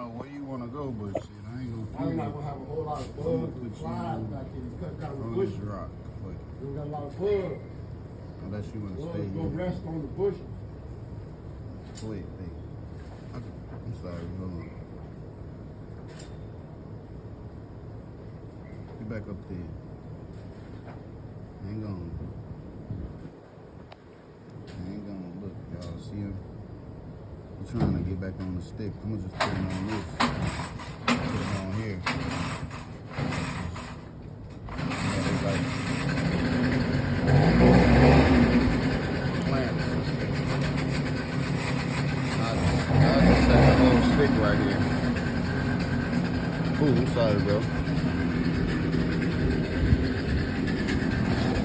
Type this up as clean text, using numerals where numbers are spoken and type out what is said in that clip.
know where you want to go, but shit, I ain't gonna I'm not gonna have a whole lot of bugs and flies back here. You cut down the on bush. this rock. But You got a lot of bugs. unless you want to stay Bugs gonna here. rest on the bushes. Wait, hey. I'm sorry, hold on. Get back up there. Hang on. Hang on. Look, y'all see him? He's trying to get back on the stick. I'm gonna just put him on this. Put him on here. Yeah, they like plants. I'll just set the whole stick right here. Ooh, I'm sorry, bro.